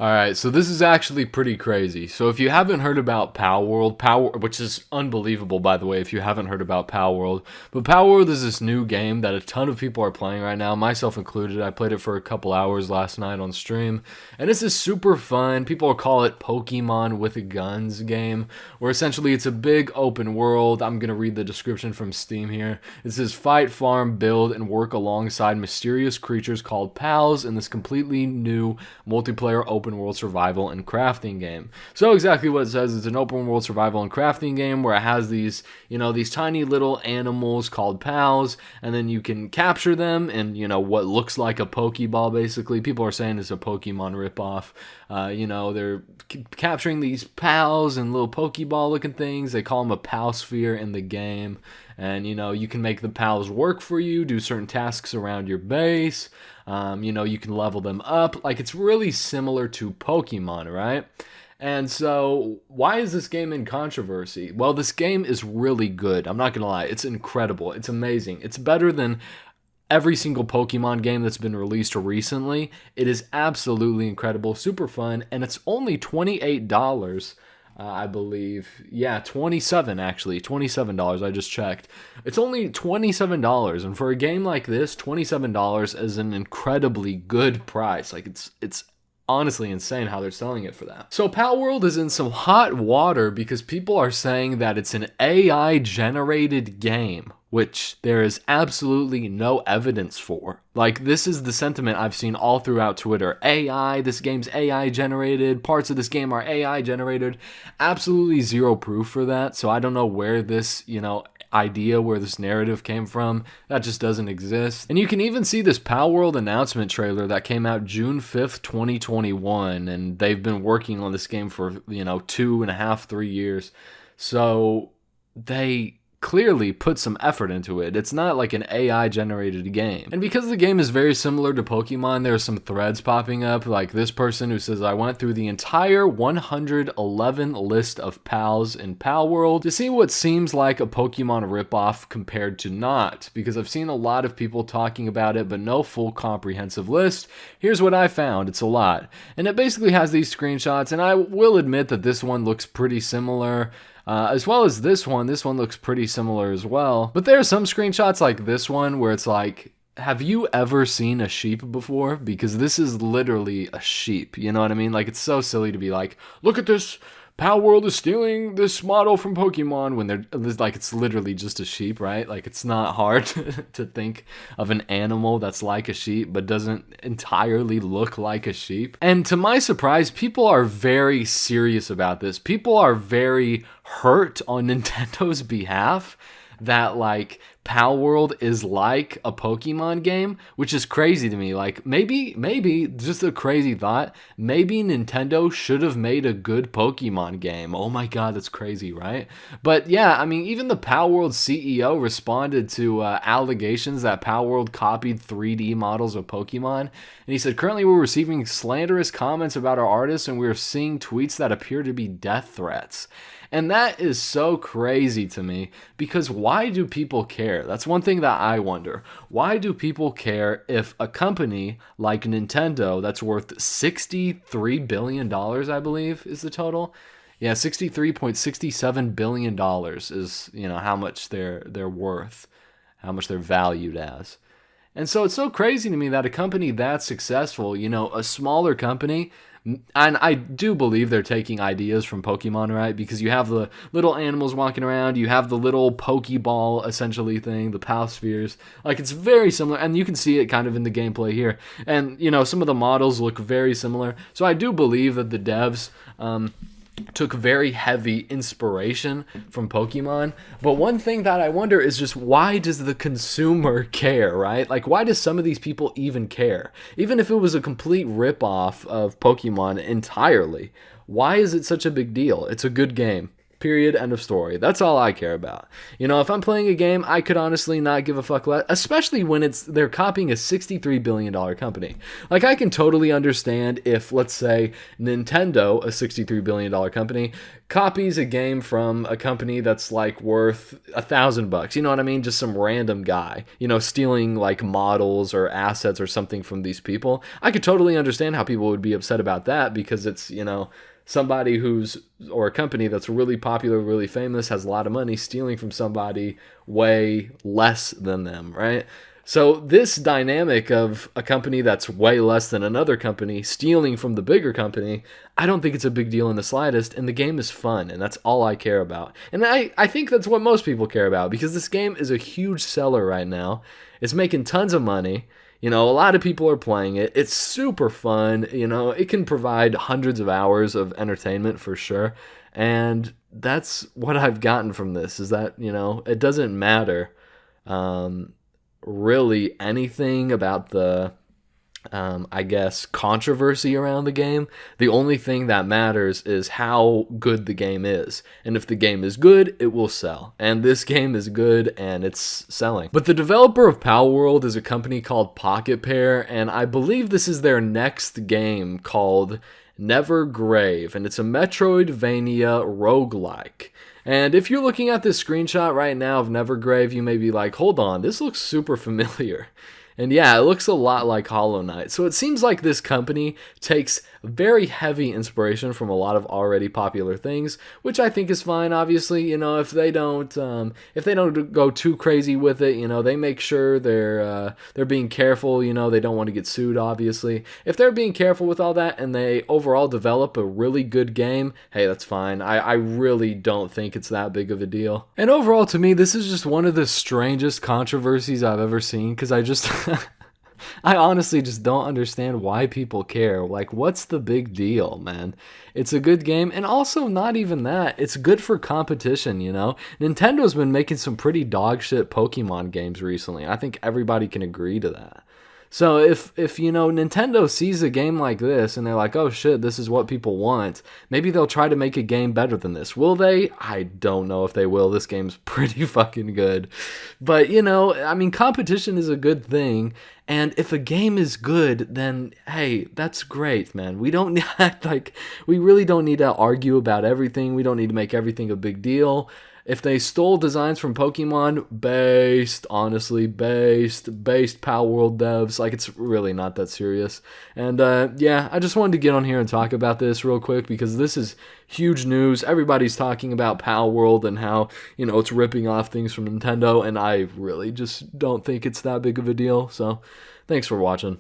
Alright, so this is actually pretty crazy. So if you haven't heard about Palworld, which is unbelievable by the way if you haven't heard about Palworld, but Palworld is this new game that a ton of people are playing right now, myself included. I played it for a couple hours last night on stream, and this is super fun. People call it Pokemon with a guns game, where essentially it's a big open world. I'm going to read the description from Steam here. It says fight, farm, build, and work alongside mysterious creatures called pals in this completely new multiplayer open world survival and crafting game. So exactly what it says, it's an open world survival and crafting game where it has these, these tiny little animals called pals, and then you can capture them in, what looks like a Pokeball basically. People are saying it's a Pokemon ripoff. They're capturing these pals and little Pokeball looking things. They call them a pal sphere in the game. And, you can make the pals work for you, do certain tasks around your base. You can level them up. Like, it's really similar to Pokemon, right? And so, why is this game in controversy? Well, this game is really good. I'm not going to lie. It's incredible. It's amazing. It's better than every single Pokemon game that's been released recently. It is absolutely incredible, super fun, and it's only $28. I believe. Yeah, 27 actually. $27. I just checked. It's only $27, and for a game like this, $27 is an incredibly good price. Like it's honestly insane how they're selling it for that. So Palworld is in some hot water because people are saying that it's an AI generated game, which there is absolutely no evidence for. Like, this is the sentiment I've seen all throughout Twitter. AI, this game's AI generated, parts of this game are AI generated. Absolutely zero proof for that, so I don't know where this, idea, where this narrative came from. That just doesn't exist. And you can even see this Palworld announcement trailer that came out June 5th, 2021, and they've been working on this game for, 2.5, 3 years. So they clearly put some effort into it. It's not like an AI generated game. And because the game is very similar to Pokemon, there are some threads popping up, like this person who says, I went through the entire 111 list of pals in Palworld to see what seems like a Pokemon ripoff compared to not, because I've seen a lot of people talking about it, but no full comprehensive list. Here's what I found. It's a lot. And it basically has these screenshots, and I will admit that this one looks pretty similar. As well as this one looks pretty similar as well. But there are some screenshots like this one where it's like, have you ever seen a sheep before? Because this is literally a sheep, you know what I mean? Like, it's so silly to be like, look at this, Palworld is stealing this model from Pokemon, when they're like, it's literally just a sheep, right? Like, it's not hard to think of an animal that's like a sheep but doesn't entirely look like a sheep. And to my surprise, people are very serious about this. People are very hurt on Nintendo's behalf that, like, Palworld is like a Pokemon game, which is crazy to me. Like, maybe, just a crazy thought, maybe Nintendo should have made a good Pokemon game. Oh my god, that's crazy, right? But yeah, I mean, even the Palworld CEO responded to allegations that Palworld copied 3D models of Pokemon, and he said, currently we're receiving slanderous comments about our artists, and we're seeing tweets that appear to be death threats. And that is so crazy to me, because why do people care? That's one thing that I wonder. Why do people care if a company like Nintendo, that's worth $63 billion, I believe is the total? Yeah, $63.67 billion is, how much they're worth, how much they're valued as. And so it's so crazy to me that a company that successful, a smaller company, and I do believe they're taking ideas from Pokemon, right? Because you have the little animals walking around, you have the little Pokeball essentially thing, the Pal spheres. Like, it's very similar, and you can see it kind of in the gameplay here. And, some of the models look very similar. So I do believe that the devs took very heavy inspiration from Pokemon. But one thing that I wonder is just, why does the consumer care, right? Like, why does some of these people even care? Even if it was a complete ripoff of Pokemon entirely, why is it such a big deal? It's a good game. Period. End of story. That's all I care about. You know, if I'm playing a game, I could honestly not give a fuck less, especially when they're copying a $63 billion company. Like, I can totally understand if, let's say, Nintendo, a $63 billion company, copies a game from a company that's like worth $1,000. You know what I mean? Just some random guy, you know, stealing like models or assets or something from these people. I could totally understand how people would be upset about that because it's, you know, somebody or a company that's really popular, really famous, has a lot of money, stealing from somebody way less than them, right? So this dynamic of a company that's way less than another company stealing from the bigger company, I don't think it's a big deal in the slightest, and the game is fun, and that's all I care about. And I think that's what most people care about, because this game is a huge seller right now. It's making tons of money. You know, a lot of people are playing it. It's super fun. You know, it can provide hundreds of hours of entertainment for sure. And that's what I've gotten from this, is that, you know, it doesn't matter really anything about the I guess, controversy around the game. The only thing that matters is how good the game is. And if the game is good, it will sell. And this game is good and it's selling. But the developer of Palworld is a company called Pocket Pair, and I believe this is their next game called Nevergrave, and it's a Metroidvania roguelike. And if you're looking at this screenshot right now of Nevergrave, you may be like, hold on, this looks super familiar. And yeah, it looks a lot like Hollow Knight. So it seems like this company takes very heavy inspiration from a lot of already popular things, which I think is fine. Obviously, you know, if they don't go too crazy with it, you know, they make sure they're being careful. You know, they don't want to get sued. Obviously, if they're being careful with all that and they overall develop a really good game, hey, that's fine. I really don't think it's that big of a deal. And overall, to me, this is just one of the strangest controversies I've ever seen, because I honestly just don't understand why people care. Like, what's the big deal, man? It's a good game, and also not even that. It's good for competition, you know? Nintendo's been making some pretty dog shit Pokemon games recently. I think everybody can agree to that. So if you know, Nintendo sees a game like this and they're like, oh shit, this is what people want, maybe they'll try to make a game better than this. Will they? I don't know if they will. This game's pretty fucking good. But, you know, I mean, competition is a good thing. And if a game is good, then hey, that's great, man. We don't we really don't need to argue about everything. We don't need to make everything a big deal. If they stole designs from Pokemon, based Palworld devs, like, it's really not that serious. And yeah, I just wanted to get on here and talk about this real quick, because this is huge news. Everybody's talking about Palworld and how, you know, it's ripping off things from Nintendo, and I really just don't think it's that big of a deal. So thanks for watching.